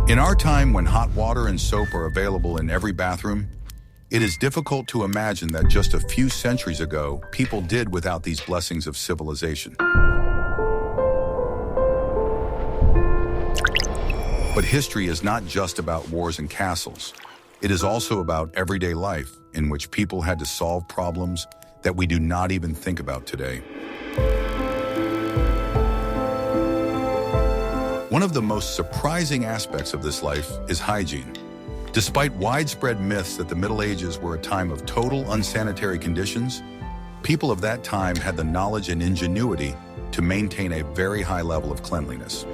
In our time when hot water and soap are available in every bathroom, it is difficult to imagine that just a few centuries ago, people did without these blessings of civilization. But history is not just about wars and castles. It is also about everyday life in which people had to solve problems that we do not even think about today. One of the most surprising aspects of this life is hygiene. Despite widespread myths that the Middle Ages were a time of total unsanitary conditions, people of that time had the knowledge and ingenuity to maintain a very high level of cleanliness.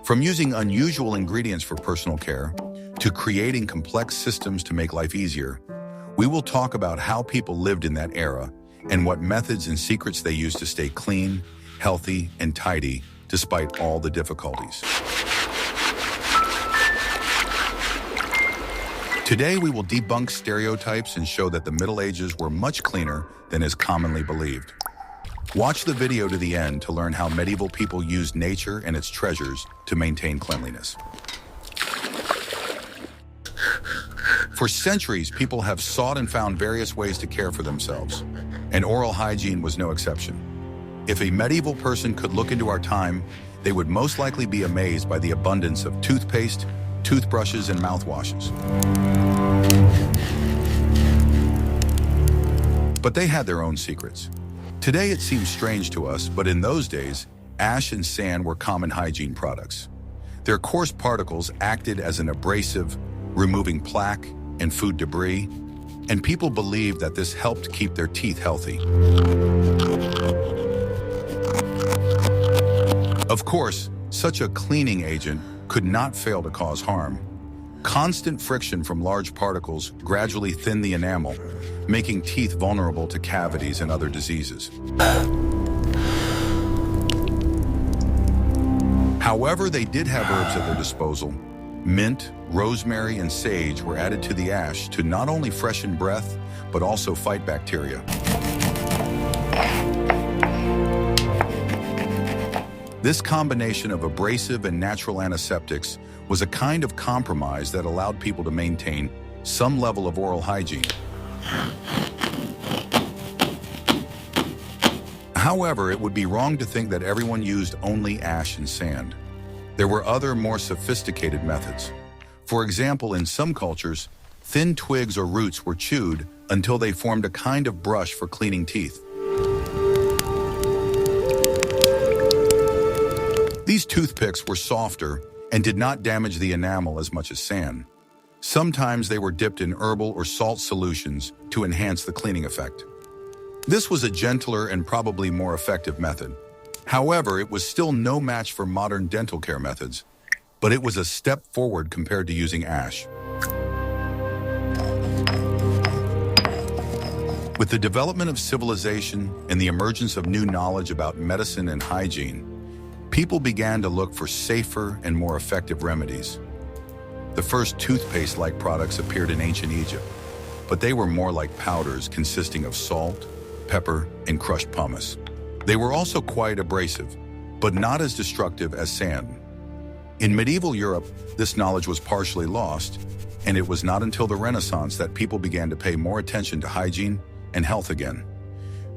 From using unusual ingredients for personal care to creating complex systems to make life easier, we will talk about how people lived in that era and what methods and secrets they used to stay clean, healthy, and tidy despite all the difficulties. Today, we will debunk stereotypes and show that the Middle Ages were much cleaner than is commonly believed. Watch the video to the end to learn how medieval people used nature and its treasures to maintain cleanliness. For centuries, people have sought and found various ways to care for themselves, and oral hygiene was no exception. If a medieval person could look into our time, they would most likely be amazed by the abundance of toothpaste, toothbrushes, and mouthwashes. But they had their own secrets. Today it seems strange to us, but in those days, ash and sand were common hygiene products. Their coarse particles acted as an abrasive, removing plaque and food debris, and people believed that this helped keep their teeth healthy. Of course, such a cleaning agent could not fail to cause harm. Constant friction from large particles gradually thinned the enamel, making teeth vulnerable to cavities and other diseases. However, they did have herbs at their disposal. Mint, rosemary, and sage were added to the ash to not only freshen breath, but also fight bacteria. This combination of abrasive and natural antiseptics was a kind of compromise that allowed people to maintain some level of oral hygiene. However, it would be wrong to think that everyone used only ash and sand. There were other, more sophisticated methods. For example, in some cultures, thin twigs or roots were chewed until they formed a kind of brush for cleaning teeth. These toothpicks were softer and did not damage the enamel as much as sand. Sometimes they were dipped in herbal or salt solutions to enhance the cleaning effect. This was a gentler and probably more effective method. However, it was still no match for modern dental care methods, but it was a step forward compared to using ash. With the development of civilization and the emergence of new knowledge about medicine and hygiene, people began to look for safer and more effective remedies. The first toothpaste-like products appeared in ancient Egypt, but they were more like powders consisting of salt, pepper, and crushed pumice. They were also quite abrasive, but not as destructive as sand. In medieval Europe, this knowledge was partially lost, and it was not until the Renaissance that people began to pay more attention to hygiene and health again.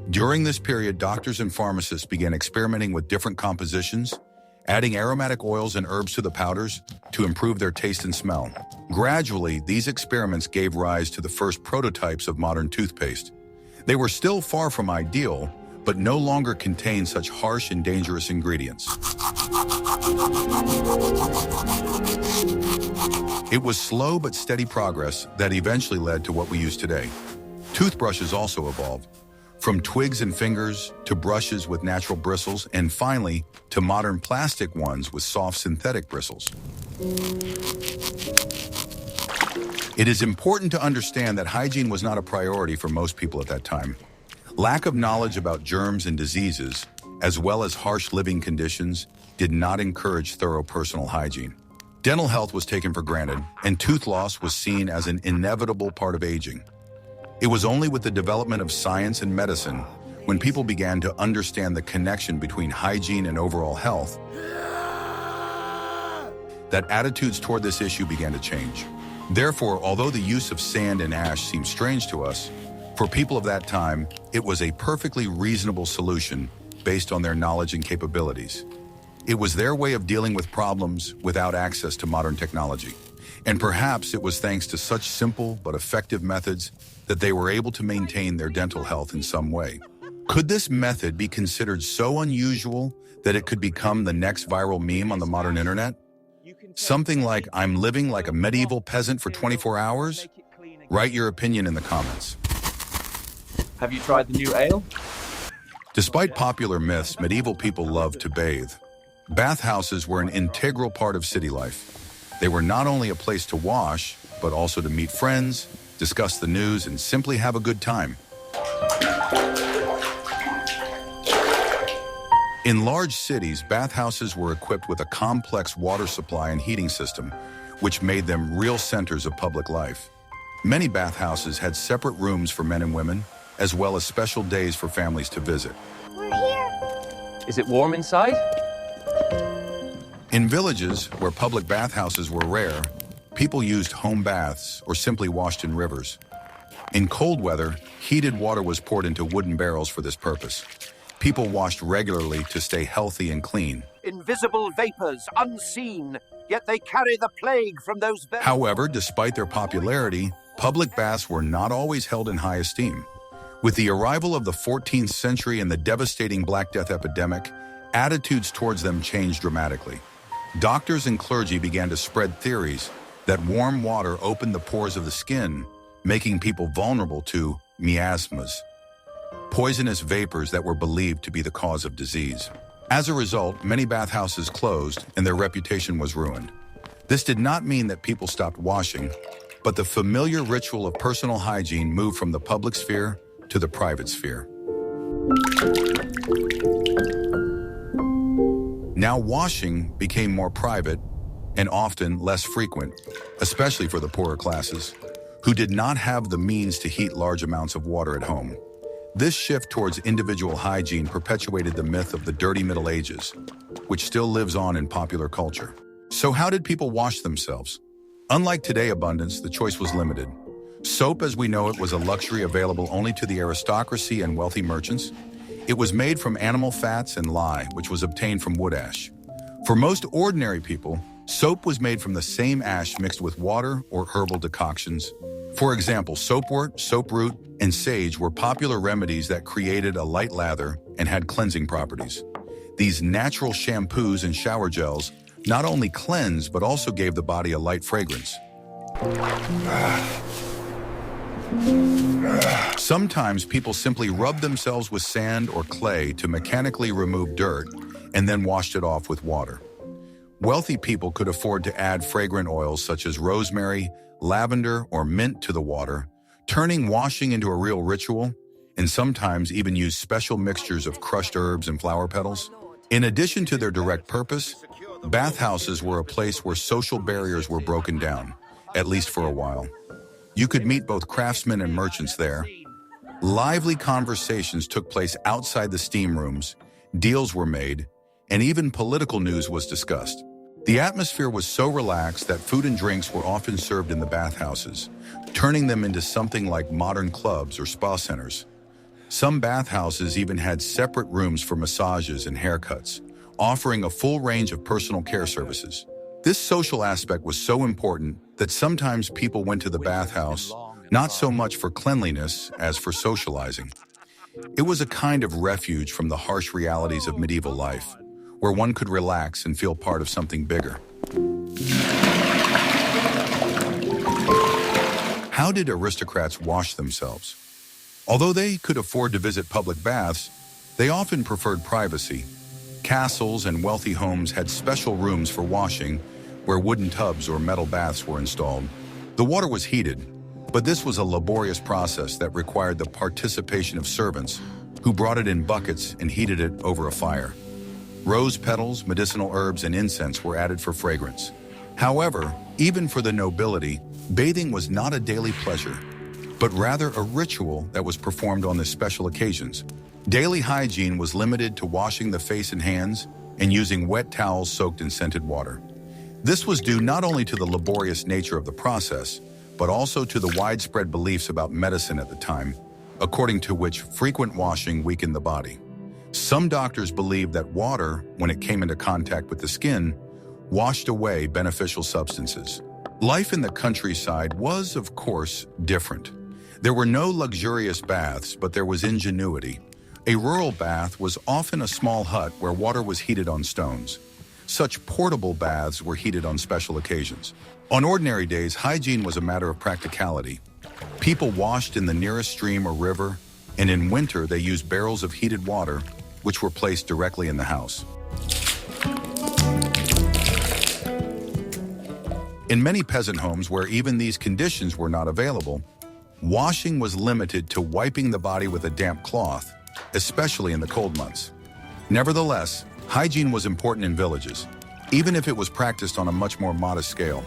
During this period, doctors and pharmacists began experimenting with different compositions, adding aromatic oils and herbs to the powders to improve their taste and smell. Gradually, these experiments gave rise to the first prototypes of modern toothpaste. They were still far from ideal, but no longer contained such harsh and dangerous ingredients. It was slow but steady progress that eventually led to what we use today. Toothbrushes also evolved, from twigs and fingers to brushes with natural bristles, and finally to modern plastic ones with soft synthetic bristles. It is important to understand that hygiene was not a priority for most people at that time. Lack of knowledge about germs and diseases, as well as harsh living conditions, did not encourage thorough personal hygiene. Dental health was taken for granted, and tooth loss was seen as an inevitable part of aging. It was only with the development of science and medicine when people began to understand the connection between hygiene and overall health, that attitudes toward this issue began to change. Therefore, although the use of sand and ash seems strange to us, for people of that time, it was a perfectly reasonable solution based on their knowledge and capabilities. It was their way of dealing with problems without access to modern technology. And perhaps it was thanks to such simple but effective methods that they were able to maintain their dental health in some way. Could this method be considered so unusual that it could become the next viral meme on the modern internet? Something like, "I'm living like a medieval peasant for 24 hours? Write your opinion in the comments. Have you tried the new ale? Despite popular myths, medieval people loved to bathe. Bathhouses were an integral part of city life. They were not only a place to wash, but also to meet friends, discuss the news, and simply have a good time. In large cities, bathhouses were equipped with a complex water supply and heating system, which made them real centers of public life. Many bathhouses had separate rooms for men and women, as well as special days for families to visit. We're here. Is it warm inside? In villages, where public bathhouses were rare, people used home baths or simply washed in rivers. In cold weather, heated water was poured into wooden barrels for this purpose. People washed regularly to stay healthy and clean. Invisible vapors, unseen, yet they carry the plague from those vessels. However, despite their popularity, public baths were not always held in high esteem. With the arrival of the 14th century and the devastating Black Death epidemic, attitudes towards them changed dramatically. Doctors and clergy began to spread theories that warm water opened the pores of the skin, making people vulnerable to miasmas, poisonous vapors that were believed to be the cause of disease. As a result, many bathhouses closed and their reputation was ruined. This did not mean that people stopped washing, but the familiar ritual of personal hygiene moved from the public sphere to the private sphere. Now washing became more private and often less frequent, especially for the poorer classes, who did not have the means to heat large amounts of water at home. This shift towards individual hygiene perpetuated the myth of the dirty Middle Ages, which still lives on in popular culture. So how did people wash themselves? Unlike today's abundance, the choice was limited. Soap as we know it was a luxury available only to the aristocracy and wealthy merchants. It was made from animal fats and lye, which was obtained from wood ash. For most ordinary people, soap was made from the same ash mixed with water or herbal decoctions. For example, soapwort, soap root, and sage were popular remedies that created a light lather and had cleansing properties. These natural shampoos and shower gels not only cleansed but also gave the body a light fragrance. Sometimes people simply rubbed themselves with sand or clay to mechanically remove dirt and then washed it off with water. Wealthy people could afford to add fragrant oils such as rosemary, lavender, or mint to the water, turning washing into a real ritual, and sometimes even use special mixtures of crushed herbs and flower petals. In addition to their direct purpose, bathhouses were a place where social barriers were broken down, at least for a while. You could meet both craftsmen and merchants there. Lively conversations took place outside the steam rooms, deals were made, and even political news was discussed. The atmosphere was so relaxed that food and drinks were often served in the bathhouses, turning them into something like modern clubs or spa centers. Some bathhouses even had separate rooms for massages and haircuts, offering a full range of personal care services. This social aspect was so important that sometimes people went to the bathhouse not so much for cleanliness as for socializing. It was a kind of refuge from the harsh realities of medieval life, where one could relax and feel part of something bigger. How did aristocrats wash themselves? Although they could afford to visit public baths, they often preferred privacy. Castles and wealthy homes had special rooms for washing, where wooden tubs or metal baths were installed. The water was heated, but this was a laborious process that required the participation of servants, who brought it in buckets and heated it over a fire. Rose petals, medicinal herbs, and incense were added for fragrance. However, even for the nobility, bathing was not a daily pleasure, but rather a ritual that was performed on the special occasions. Daily hygiene was limited to washing the face and hands and using wet towels soaked in scented water. This was due not only to the laborious nature of the process, but also to the widespread beliefs about medicine at the time, according to which frequent washing weakened the body. Some doctors believed that water, when it came into contact with the skin, washed away beneficial substances. Life in the countryside was, of course, different. There were no luxurious baths, but there was ingenuity. A rural bath was often a small hut where water was heated on stones. Such portable baths were heated on special occasions. On ordinary days, hygiene was a matter of practicality. People washed in the nearest stream or river, and in winter they used barrels of heated water, which were placed directly in the house. In many peasant homes where even these conditions were not available, washing was limited to wiping the body with a damp cloth, especially in the cold months. Nevertheless, hygiene was important in villages, even if it was practiced on a much more modest scale.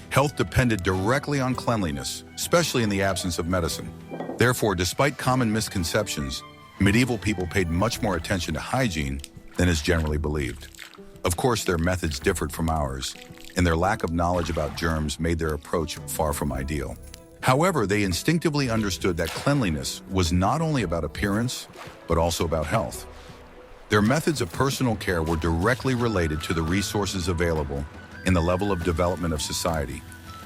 Health depended directly on cleanliness, especially in the absence of medicine. Therefore, despite common misconceptions, medieval people paid much more attention to hygiene than is generally believed. Of course, their methods differed from ours, and their lack of knowledge about germs made their approach far from ideal. However, they instinctively understood that cleanliness was not only about appearance, but also about health. Their methods of personal care were directly related to the resources available and the level of development of society.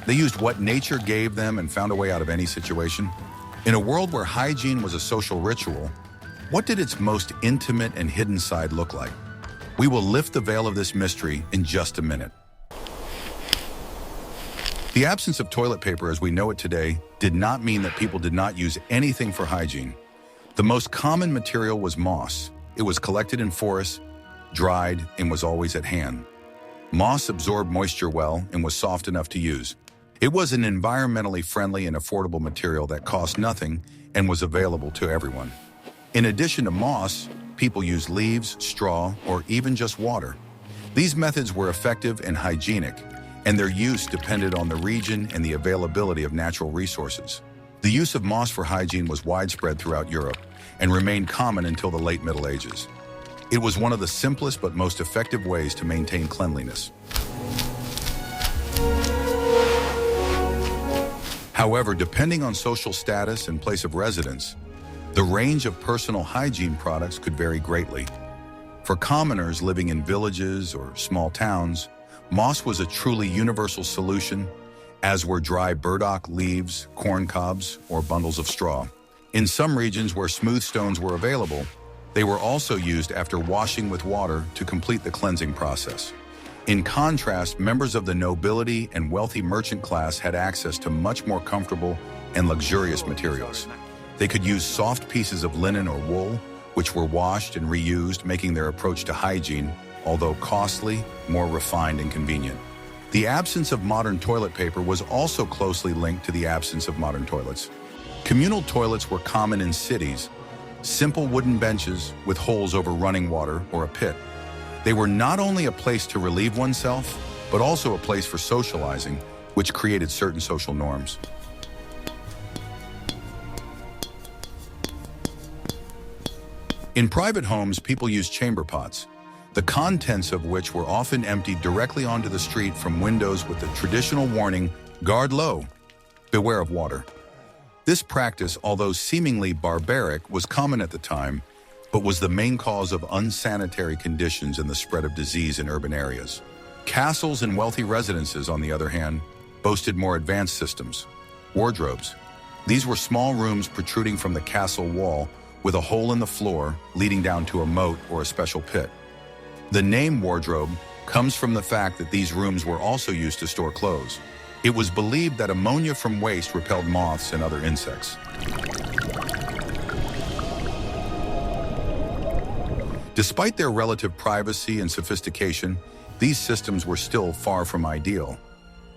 They used what nature gave them and found a way out of any situation. In a world where hygiene was a social ritual, what did its most intimate and hidden side look like? We will lift the veil of this mystery in just a minute. The absence of toilet paper as we know it today did not mean that people did not use anything for hygiene. The most common material was moss. It was collected in forests, dried, and was always at hand. Moss absorbed moisture well and was soft enough to use. It was an environmentally friendly and affordable material that cost nothing and was available to everyone. In addition to moss, people used leaves, straw, or even just water. These methods were effective and hygienic, and their use depended on the region and the availability of natural resources. The use of moss for hygiene was widespread throughout Europe and remained common until the late Middle Ages. It was one of the simplest but most effective ways to maintain cleanliness. However, depending on social status and place of residence, the range of personal hygiene products could vary greatly. For commoners living in villages or small towns, moss was a truly universal solution, as were dry burdock leaves, corn cobs, or bundles of straw. In some regions where smooth stones were available, they were also used after washing with water to complete the cleansing process. In contrast, members of the nobility and wealthy merchant class had access to much more comfortable and luxurious materials. They could use soft pieces of linen or wool, which were washed and reused, making their approach to hygiene, although costly, more refined and convenient. The absence of modern toilet paper was also closely linked to the absence of modern toilets. Communal toilets were common in cities, simple wooden benches with holes over running water or a pit. They were not only a place to relieve oneself, but also a place for socializing, which created certain social norms. In private homes, people used chamber pots, the contents of which were often emptied directly onto the street from windows with the traditional warning, "Guard low, beware of water." This practice, although seemingly barbaric, was common at the time, but was the main cause of unsanitary conditions and the spread of disease in urban areas. Castles and wealthy residences, on the other hand, boasted more advanced systems. Wardrobes. These were small rooms protruding from the castle wall with a hole in the floor leading down to a moat or a special pit. The name wardrobe comes from the fact that these rooms were also used to store clothes. It was believed that ammonia from waste repelled moths and other insects. Despite their relative privacy and sophistication, these systems were still far from ideal.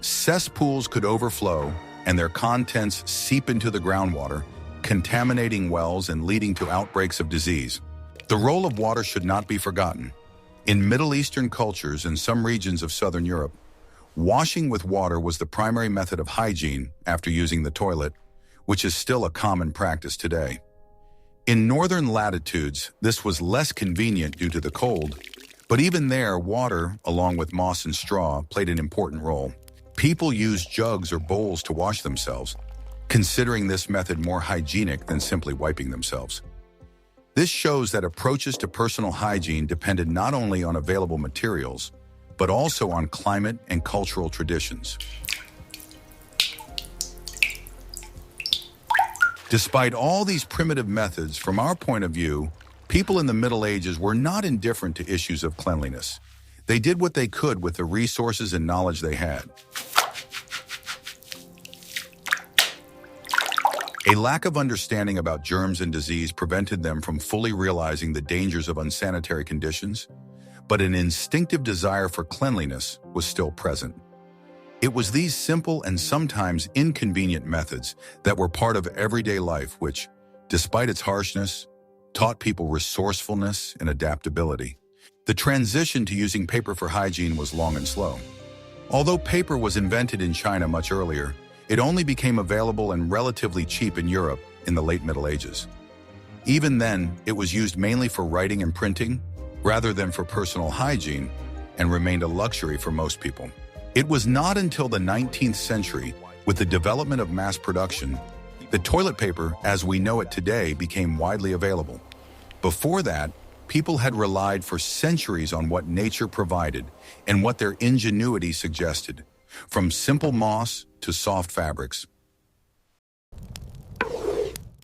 Cesspools could overflow and their contents seep into the groundwater, contaminating wells and leading to outbreaks of disease. The role of water should not be forgotten. In Middle Eastern cultures and some regions of Southern Europe, washing with water was the primary method of hygiene after using the toilet, which is still a common practice today. In northern latitudes, this was less convenient due to the cold, but even there, water, along with moss and straw, played an important role. People used jugs or bowls to wash themselves, considering this method more hygienic than simply wiping themselves. This shows that approaches to personal hygiene depended not only on available materials, but also on climate and cultural traditions. Despite all these primitive methods, from our point of view, people in the Middle Ages were not indifferent to issues of cleanliness. They did what they could with the resources and knowledge they had. A lack of understanding about germs and disease prevented them from fully realizing the dangers of unsanitary conditions, but an instinctive desire for cleanliness was still present. It was these simple and sometimes inconvenient methods that were part of everyday life which, despite its harshness, taught people resourcefulness and adaptability. The transition to using paper for hygiene was long and slow. Although paper was invented in China much earlier, it only became available and relatively cheap in Europe in the late Middle Ages. Even then, it was used mainly for writing and printing, rather than for personal hygiene, and remained a luxury for most people. It was not until the 19th century, with the development of mass production, that toilet paper, as we know it today, became widely available. Before that, people had relied for centuries on what nature provided and what their ingenuity suggested, from simple moss to soft fabrics.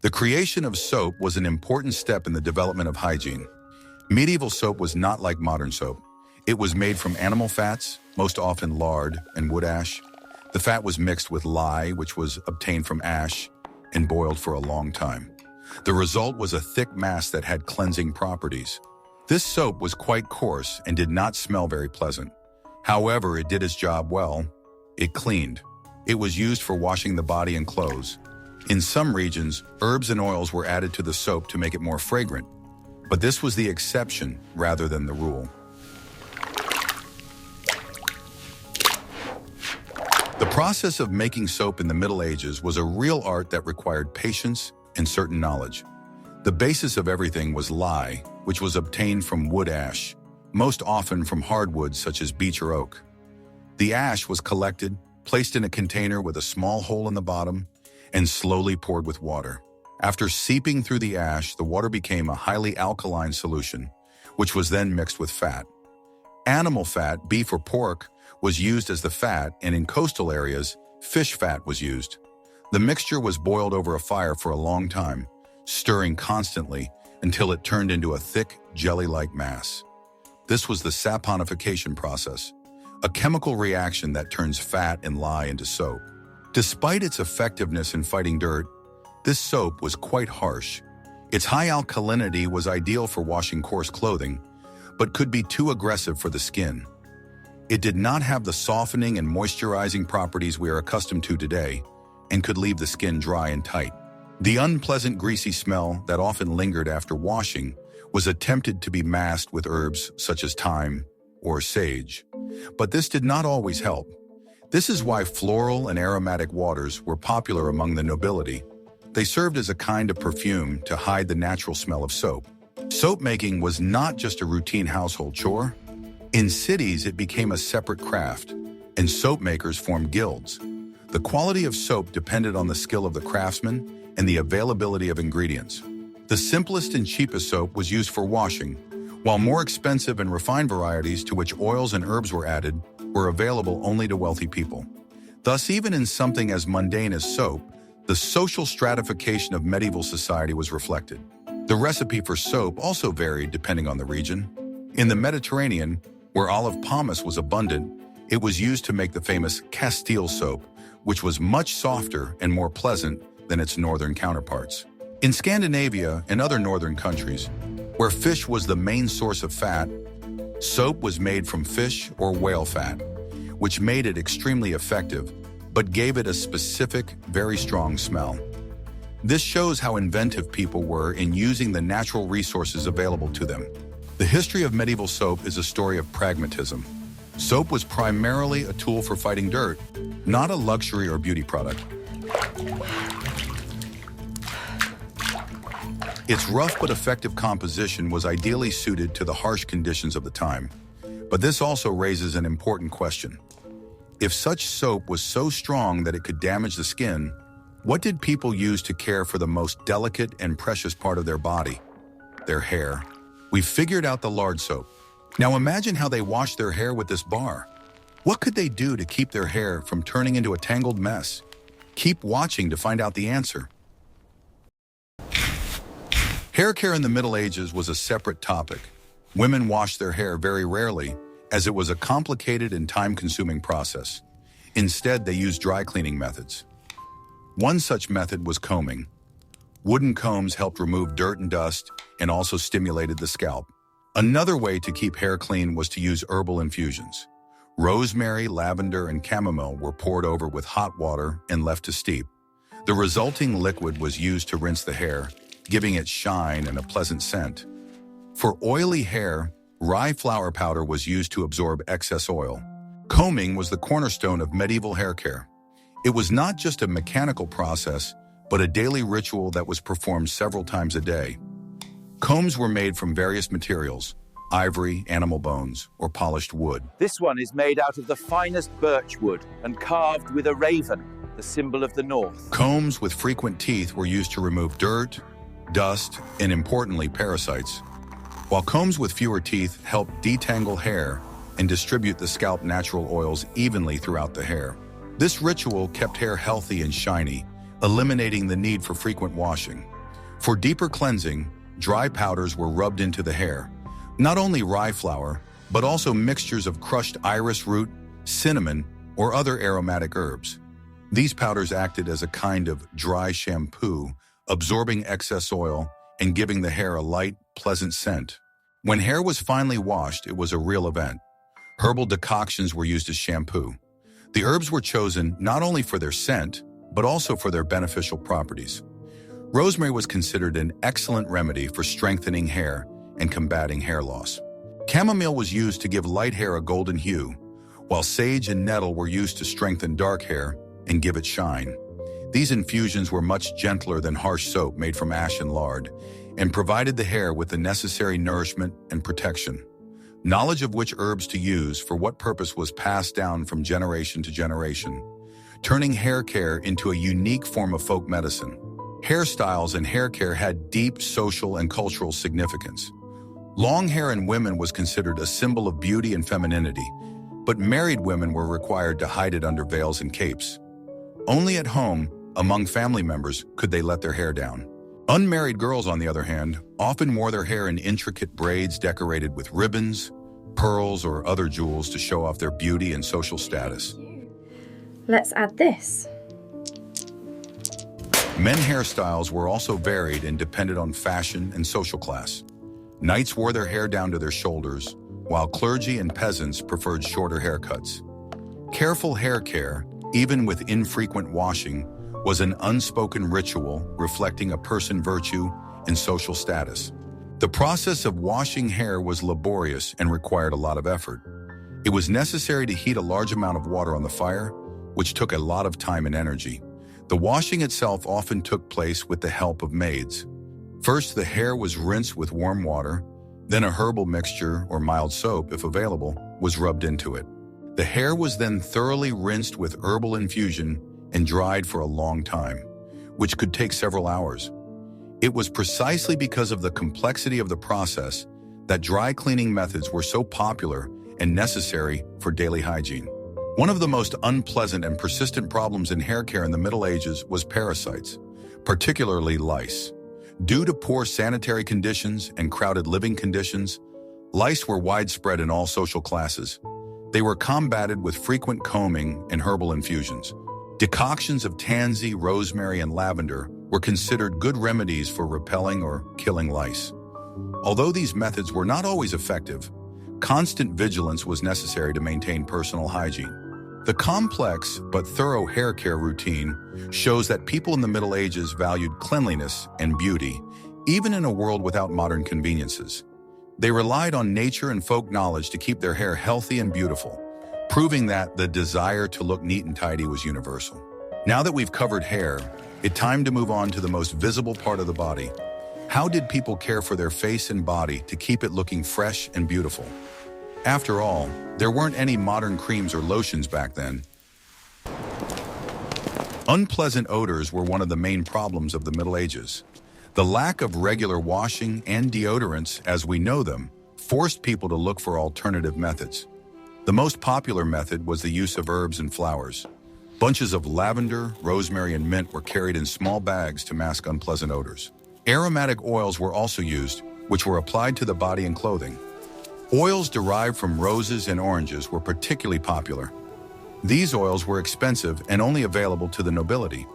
The creation of soap was an important step in the development of hygiene. Medieval soap was not like modern soap. It was made from animal fats, most often lard and wood ash. The fat was mixed with lye, which was obtained from ash, and boiled for a long time. The result was a thick mass that had cleansing properties. This soap was quite coarse and did not smell very pleasant. However, it did its job well. It cleaned. It was used for washing the body and clothes. In some regions, herbs and oils were added to the soap to make it more fragrant, but this was the exception rather than the rule. The process of making soap in the Middle Ages was a real art that required patience and certain knowledge. The basis of everything was lye, which was obtained from wood ash, most often from hardwoods such as beech or oak. The ash was collected, placed in a container with a small hole in the bottom, and slowly poured with water. After seeping through the ash, the water became a highly alkaline solution, which was then mixed with fat. Animal fat, beef or pork, was used as the fat, and in coastal areas, fish fat was used. The mixture was boiled over a fire for a long time, stirring constantly until it turned into a thick, jelly-like mass. This was the saponification process, a chemical reaction that turns fat and lye into soap. Despite its effectiveness in fighting dirt, this soap was quite harsh. Its high alkalinity was ideal for washing coarse clothing, but could be too aggressive for the skin. It did not have the softening and moisturizing properties we are accustomed to today, and could leave the skin dry and tight. The unpleasant greasy smell that often lingered after washing was attempted to be masked with herbs such as thyme or sage, but this did not always help. This is why floral and aromatic waters were popular among the nobility. They served as a kind of perfume to hide the natural smell of soap. Soap making was not just a routine household chore. In cities, it became a separate craft, and soap makers formed guilds. The quality of soap depended on the skill of the craftsman and the availability of ingredients. The simplest and cheapest soap was used for washing, while more expensive and refined varieties to which oils and herbs were added were available only to wealthy people. Thus, even in something as mundane as soap, the social stratification of medieval society was reflected. The recipe for soap also varied depending on the region. In the Mediterranean, where olive pomace was abundant, it was used to make the famous Castile soap, which was much softer and more pleasant than its northern counterparts. In Scandinavia and other northern countries, where fish was the main source of fat, soap was made from fish or whale fat, which made it extremely effective, but gave it a specific, very strong smell. This shows how inventive people were in using the natural resources available to them. The history of medieval soap is a story of pragmatism. Soap was primarily a tool for fighting dirt, not a luxury or beauty product. Its rough but effective composition was ideally suited to the harsh conditions of the time. But this also raises an important question. If such soap was so strong that it could damage the skin, what did people use to care for the most delicate and precious part of their body? Their hair. We figured out the lard soap. Now imagine how they washed their hair with this bar. What could they do to keep their hair from turning into a tangled mess? Keep watching to find out the answer. Hair care in the Middle Ages was a separate topic. Women washed their hair very rarely, as it was a complicated and time-consuming process. Instead, they used dry cleaning methods. One such method was combing. Wooden combs helped remove dirt and dust and also stimulated the scalp. Another way to keep hair clean was to use herbal infusions. Rosemary, lavender, and chamomile were poured over with hot water and left to steep. The resulting liquid was used to rinse the hair, giving it shine and a pleasant scent. For oily hair, rye flower powder was used to absorb excess oil. Combing was the cornerstone of medieval hair care. It was not just a mechanical process, but a daily ritual that was performed several times a day. Combs were made from various materials: ivory, animal bones, or polished wood. This one is made out of the finest birch wood and carved with a raven, the symbol of the north. Combs with frequent teeth were used to remove dirt, dust, and importantly, parasites, while combs with fewer teeth helped detangle hair and distribute the scalp natural oils evenly throughout the hair. This ritual kept hair healthy and shiny, eliminating the need for frequent washing. For deeper cleansing, dry powders were rubbed into the hair. Not only rye flour, but also mixtures of crushed iris root, cinnamon, or other aromatic herbs. These powders acted as a kind of dry shampoo, absorbing excess oil and giving the hair a light, pleasant scent. When hair was finally washed, it was a real event. Herbal decoctions were used as shampoo. The herbs were chosen not only for their scent, but also for their beneficial properties. Rosemary was considered an excellent remedy for strengthening hair and combating hair loss. Chamomile was used to give light hair a golden hue, while sage and nettle were used to strengthen dark hair and give it shine. These infusions were much gentler than harsh soap made from ash and lard, and provided the hair with the necessary nourishment and protection. Knowledge of which herbs to use for what purpose was passed down from generation to generation, turning hair care into a unique form of folk medicine. Hairstyles and hair care had deep social and cultural significance. Long hair in women was considered a symbol of beauty and femininity, but married women were required to hide it under veils and capes. Only at home, among family members, could they let their hair down. Unmarried girls, on the other hand, often wore their hair in intricate braids decorated with ribbons, pearls, or other jewels to show off their beauty and social status. Let's add this. Men hairstyles were also varied and depended on fashion and social class. Knights wore their hair down to their shoulders, while clergy and peasants preferred shorter haircuts. Careful hair care, even with infrequent washing, was an unspoken ritual reflecting a person's virtue and social status. The process of washing hair was laborious and required a lot of effort. It was necessary to heat a large amount of water on the fire, which took a lot of time and energy. The washing itself often took place with the help of maids. First, the hair was rinsed with warm water, then a herbal mixture or mild soap, if available, was rubbed into it. The hair was then thoroughly rinsed with herbal infusion and dried for a long time, which could take several hours. It was precisely because of the complexity of the process that dry cleaning methods were so popular and necessary for daily hygiene. One of the most unpleasant and persistent problems in hair care in the Middle Ages was parasites, particularly lice. Due to poor sanitary conditions and crowded living conditions, lice were widespread in all social classes. They were combated with frequent combing and herbal infusions. Decoctions of tansy, rosemary, and lavender were considered good remedies for repelling or killing lice. Although these methods were not always effective, constant vigilance was necessary to maintain personal hygiene. The complex but thorough hair care routine shows that people in the Middle Ages valued cleanliness and beauty, even in a world without modern conveniences. They relied on nature and folk knowledge to keep their hair healthy and beautiful, proving that the desire to look neat and tidy was universal. Now that we've covered hair, it's time to move on to the most visible part of the body, How did people care for their face and body to keep it looking fresh and beautiful? After all, there weren't any modern creams or lotions back then. Unpleasant odors were one of the main problems of the Middle Ages. The lack of regular washing and deodorants, as we know them, forced people to look for alternative methods. The most popular method was the use of herbs and flowers. Bunches of lavender, rosemary, and mint were carried in small bags to mask unpleasant odors. Aromatic oils were also used, which were applied to the body and clothing. Oils derived from roses and oranges were particularly popular. These oils were expensive and only available to the nobility.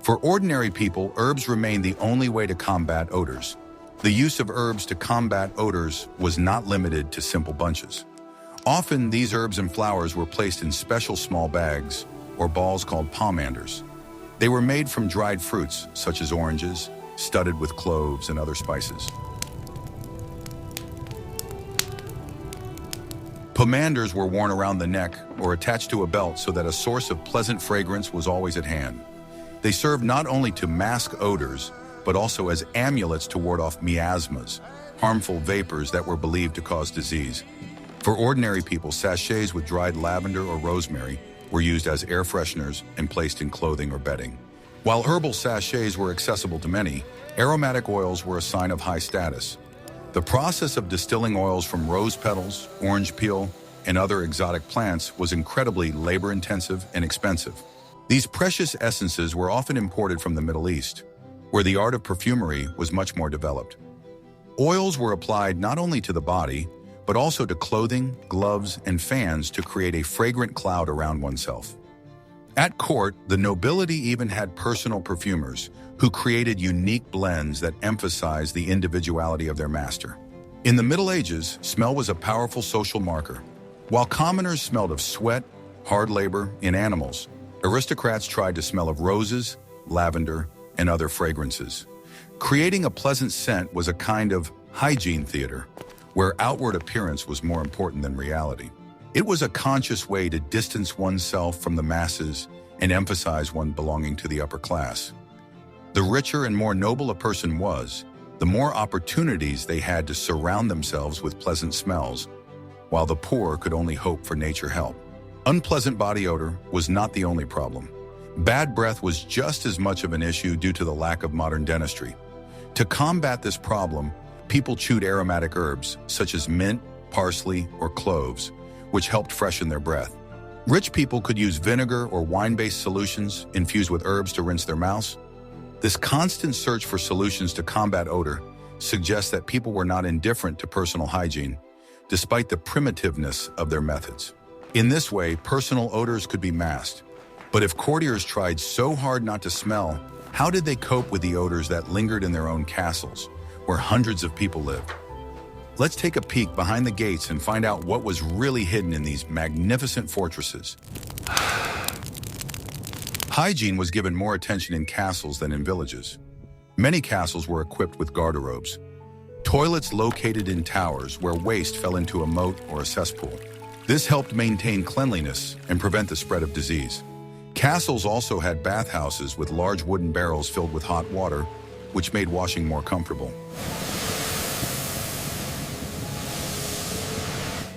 For ordinary people, herbs remained the only way to combat odors. The use of herbs to combat odors was not limited to simple bunches. Often, these herbs and flowers were placed in special small bags or balls called pomanders. They were made from dried fruits, such as oranges, studded with cloves and other spices. Pomanders were worn around the neck or attached to a belt so that a source of pleasant fragrance was always at hand. They served not only to mask odors, but also as amulets to ward off miasmas, harmful vapors that were believed to cause disease. For ordinary people, sachets with dried lavender or rosemary were used as air fresheners and placed in clothing or bedding. While herbal sachets were accessible to many, aromatic oils were a sign of high status. The process of distilling oils from rose petals, orange peel, and other exotic plants was incredibly labor-intensive and expensive. These precious essences were often imported from the Middle East, where the art of perfumery was much more developed. Oils were applied not only to the body, but also to clothing, gloves, and fans to create a fragrant cloud around oneself. At court, the nobility even had personal perfumers who created unique blends that emphasized the individuality of their master. In the Middle Ages, smell was a powerful social marker. While commoners smelled of sweat, hard labor, and animals, aristocrats tried to smell of roses, lavender, and other fragrances. Creating a pleasant scent was a kind of hygiene theater, where outward appearance was more important than reality. It was a conscious way to distance oneself from the masses and emphasize one belonging to the upper class. The richer and more noble a person was, the more opportunities they had to surround themselves with pleasant smells, while the poor could only hope for nature help. Unpleasant body odor was not the only problem. Bad breath was just as much of an issue due to the lack of modern dentistry. To combat this problem, people chewed aromatic herbs such as mint, parsley, or cloves, which helped freshen their breath. Rich people could use vinegar or wine-based solutions infused with herbs to rinse their mouths. This constant search for solutions to combat odor suggests that people were not indifferent to personal hygiene, despite the primitiveness of their methods. In this way, personal odors could be masked. But if courtiers tried so hard not to smell, how did they cope with the odors that lingered in their own castles, where hundreds of people lived? Let's take a peek behind the gates and find out what was really hidden in these magnificent fortresses. Hygiene was given more attention in castles than in villages. Many castles were equipped with garderobes, toilets located in towers where waste fell into a moat or a cesspool. This helped maintain cleanliness and prevent the spread of disease. Castles also had bathhouses with large wooden barrels filled with hot water, which made washing more comfortable.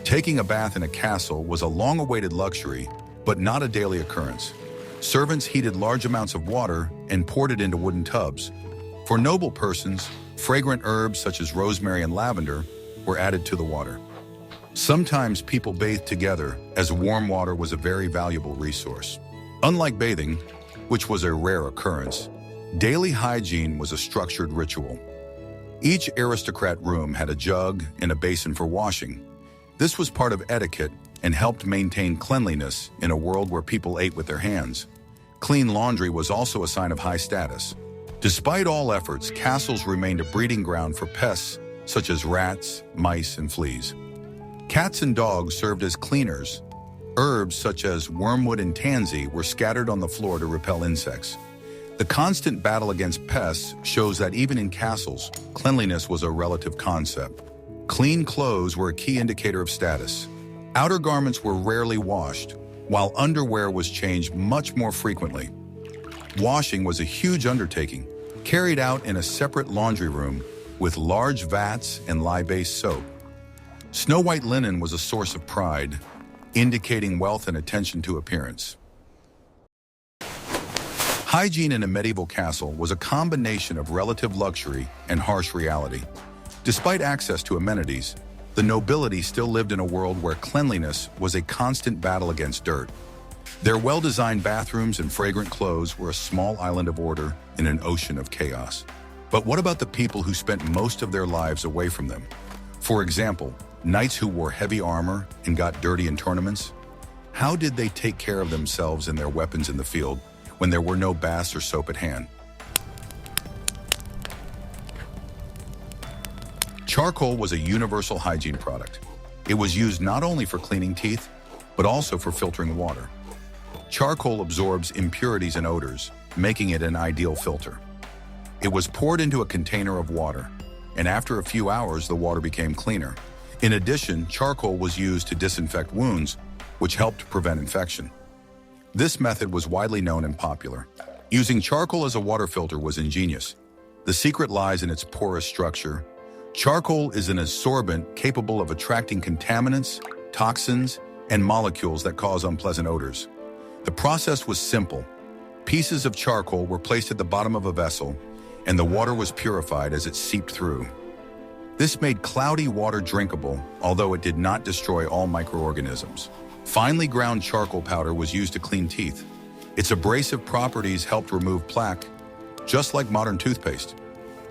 Taking a bath in a castle was a long-awaited luxury, but not a daily occurrence. Servants heated large amounts of water and poured it into wooden tubs. For noble persons, fragrant herbs such as rosemary and lavender were added to the water. Sometimes people bathed together, as warm water was a very valuable resource. Unlike bathing, which was a rare occurrence, daily hygiene was a structured ritual. Each aristocrat room had a jug and a basin for washing. This was part of etiquette and helped maintain cleanliness in a world where people ate with their hands. Clean laundry was also a sign of high status. Despite all efforts, castles remained a breeding ground for pests such as rats, mice, and fleas. Cats and dogs served as cleaners. Herbs such as wormwood and tansy were scattered on the floor to repel insects. The constant battle against pests shows that even in castles, cleanliness was a relative concept. Clean clothes were a key indicator of status. Outer garments were rarely washed, while underwear was changed much more frequently. Washing was a huge undertaking, carried out in a separate laundry room with large vats and lye-based soap. Snow-white linen was a source of pride, indicating wealth and attention to appearance. Hygiene in a medieval castle was a combination of relative luxury and harsh reality. Despite access to amenities, the nobility still lived in a world where cleanliness was a constant battle against dirt. Their well-designed bathrooms and fragrant clothes were a small island of order in an ocean of chaos. But what about the people who spent most of their lives away from them? For example, knights who wore heavy armor and got dirty in tournaments? How did they take care of themselves and their weapons in the field when there were no baths or soap at hand? Charcoal was a universal hygiene product. It was used not only for cleaning teeth, but also for filtering water. Charcoal absorbs impurities and odors, making it an ideal filter. It was poured into a container of water, and after a few hours, the water became cleaner. In addition, charcoal was used to disinfect wounds, which helped prevent infection. This method was widely known and popular. Using charcoal as a water filter was ingenious. The secret lies in its porous structure. Charcoal is an absorbent capable of attracting contaminants, toxins, and molecules that cause unpleasant odors. The process was simple. Pieces of charcoal were placed at the bottom of a vessel, and the water was purified as it seeped through. This made cloudy water drinkable, although it did not destroy all microorganisms. Finely ground charcoal powder was used to clean teeth. Its abrasive properties helped remove plaque, just like modern toothpaste.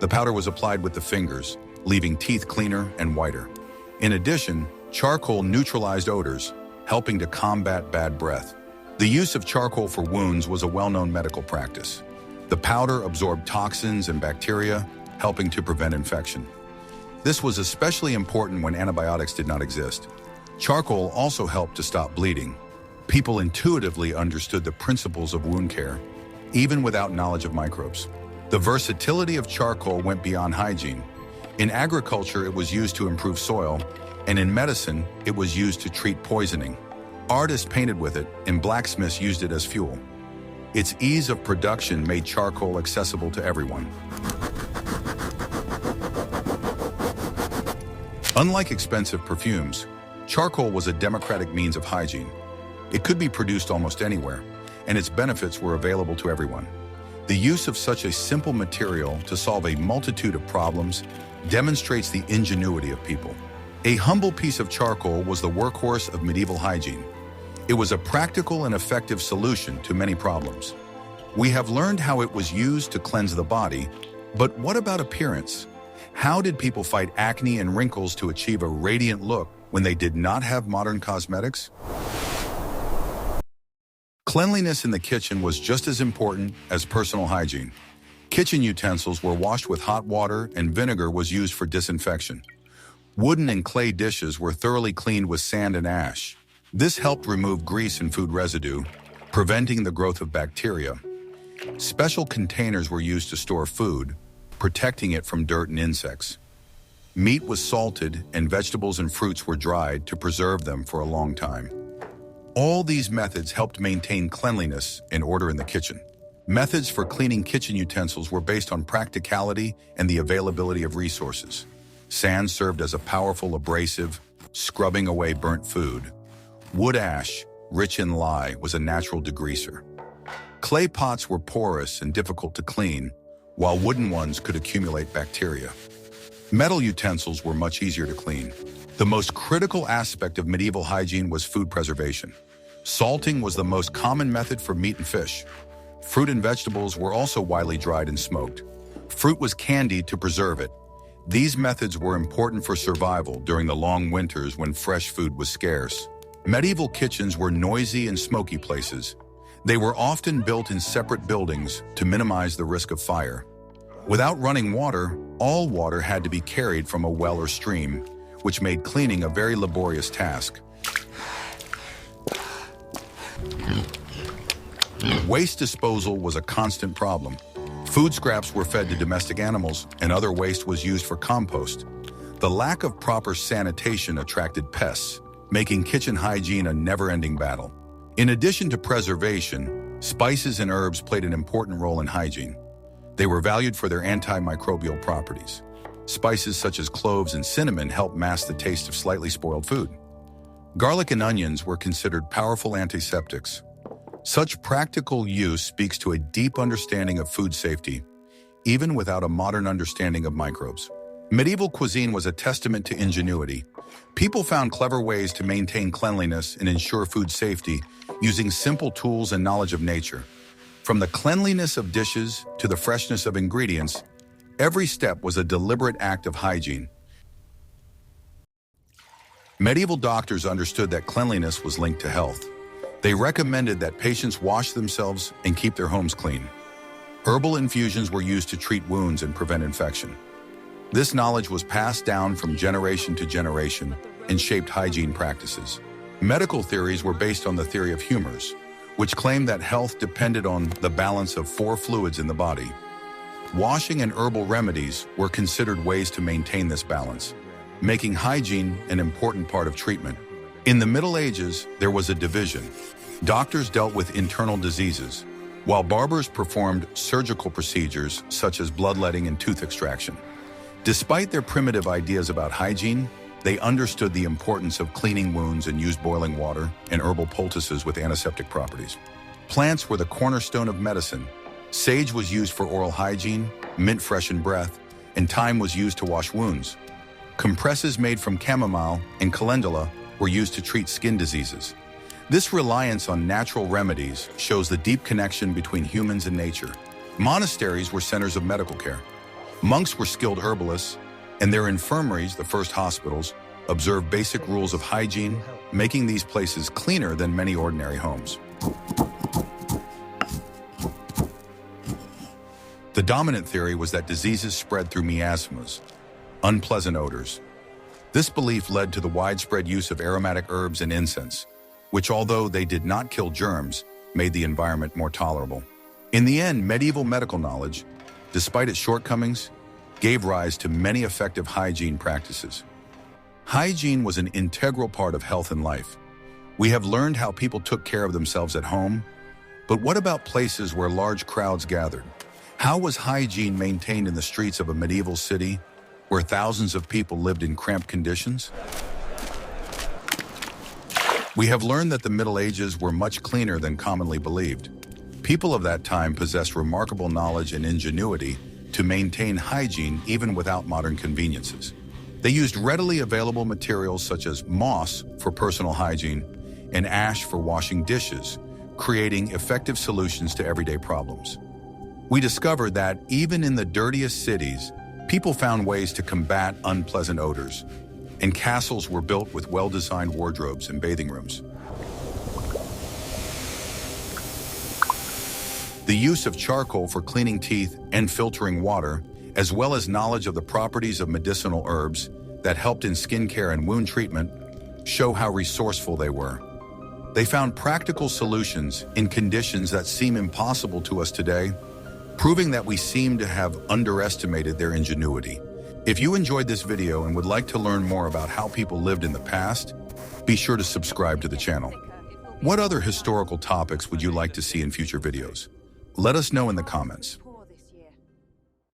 The powder was applied with the fingers, leaving teeth cleaner and whiter. In addition, charcoal neutralized odors, helping to combat bad breath. The use of charcoal for wounds was a well-known medical practice. The powder absorbed toxins and bacteria, helping to prevent infection. This was especially important when antibiotics did not exist. Charcoal also helped to stop bleeding. People intuitively understood the principles of wound care, even without knowledge of microbes. The versatility of charcoal went beyond hygiene. In agriculture, it was used to improve soil, and in medicine, it was used to treat poisoning. Artists painted with it, and blacksmiths used it as fuel. Its ease of production made charcoal accessible to everyone. Unlike expensive perfumes, charcoal was a democratic means of hygiene. It could be produced almost anywhere, and its benefits were available to everyone. The use of such a simple material to solve a multitude of problems demonstrates the ingenuity of people. A humble piece of charcoal was the workhorse of medieval hygiene. It was a practical and effective solution to many problems. We have learned how it was used to cleanse the body, but what about appearance? How did people fight acne and wrinkles to achieve a radiant look when they did not have modern cosmetics? Cleanliness in the kitchen was just as important as personal hygiene. Kitchen utensils were washed with hot water, and vinegar was used for disinfection. Wooden and clay dishes were thoroughly cleaned with sand and ash. This helped remove grease and food residue, preventing the growth of bacteria. Special containers were used to store food, protecting it from dirt and insects. Meat was salted, and vegetables and fruits were dried to preserve them for a long time. All these methods helped maintain cleanliness and order in the kitchen. Methods for cleaning kitchen utensils were based on practicality and the availability of resources. Sand served as a powerful abrasive, scrubbing away burnt food. Wood ash, rich in lye, was a natural degreaser. Clay pots were porous and difficult to clean, while wooden ones could accumulate bacteria. Metal utensils were much easier to clean. The most critical aspect of medieval hygiene was food preservation. Salting was the most common method for meat and fish. Fruit and vegetables were also widely dried and smoked. Fruit was candied to preserve it. These methods were important for survival during the long winters when fresh food was scarce. Medieval kitchens were noisy and smoky places. They were often built in separate buildings to minimize the risk of fire. Without running water, all water had to be carried from a well or stream, which made cleaning a very laborious task. Waste disposal was a constant problem. Food scraps were fed to domestic animals, and other waste was used for compost. The lack of proper sanitation attracted pests, making kitchen hygiene a never-ending battle. In addition to preservation, spices and herbs played an important role in hygiene. They were valued for their antimicrobial properties. Spices such as cloves and cinnamon help mask the taste of slightly spoiled food. Garlic and onions were considered powerful antiseptics. Such practical use speaks to a deep understanding of food safety, even without a modern understanding of microbes. Medieval cuisine was a testament to ingenuity. People found clever ways to maintain cleanliness and ensure food safety using simple tools and knowledge of nature. From the cleanliness of dishes to the freshness of ingredients, every step was a deliberate act of hygiene. Medieval doctors understood that cleanliness was linked to health. They recommended that patients wash themselves and keep their homes clean. Herbal infusions were used to treat wounds and prevent infection. This knowledge was passed down from generation to generation and shaped hygiene practices. Medical theories were based on the theory of humors, which claimed that health depended on the balance of 4 fluids in the body. Washing and herbal remedies were considered ways to maintain this balance, making hygiene an important part of treatment. In the Middle Ages, there was a division. Doctors dealt with internal diseases, while barbers performed surgical procedures such as bloodletting and tooth extraction. Despite their primitive ideas about hygiene, they understood the importance of cleaning wounds and used boiling water and herbal poultices with antiseptic properties. Plants were the cornerstone of medicine. Sage was used for oral hygiene, mint freshened breath, and thyme was used to wash wounds. Compresses made from chamomile and calendula were used to treat skin diseases. This reliance on natural remedies shows the deep connection between humans and nature. Monasteries were centers of medical care. Monks were skilled herbalists, and their infirmaries, the first hospitals, observed basic rules of hygiene, making these places cleaner than many ordinary homes. The dominant theory was that diseases spread through miasmas, unpleasant odors. This belief led to the widespread use of aromatic herbs and incense, which, although they did not kill germs, made the environment more tolerable. In the end, medieval medical knowledge, despite its shortcomings, gave rise to many effective hygiene practices. Hygiene was an integral part of health and life. We have learned how people took care of themselves at home, but what about places where large crowds gathered? How was hygiene maintained in the streets of a medieval city where thousands of people lived in cramped conditions? We have learned that the Middle Ages were much cleaner than commonly believed. People of that time possessed remarkable knowledge and ingenuity to maintain hygiene even without modern conveniences. They used readily available materials such as moss for personal hygiene and ash for washing dishes, creating effective solutions to everyday problems. We discovered that even in the dirtiest cities, people found ways to combat unpleasant odors, and castles were built with well-designed wardrobes and bathing rooms. The use of charcoal for cleaning teeth and filtering water, as well as knowledge of the properties of medicinal herbs that helped in skincare and wound treatment, show how resourceful they were. They found practical solutions in conditions that seem impossible to us today, proving that we seem to have underestimated their ingenuity. If you enjoyed this video and would like to learn more about how people lived in the past, be sure to subscribe to the channel. What other historical topics would you like to see in future videos? Let us know in the comments.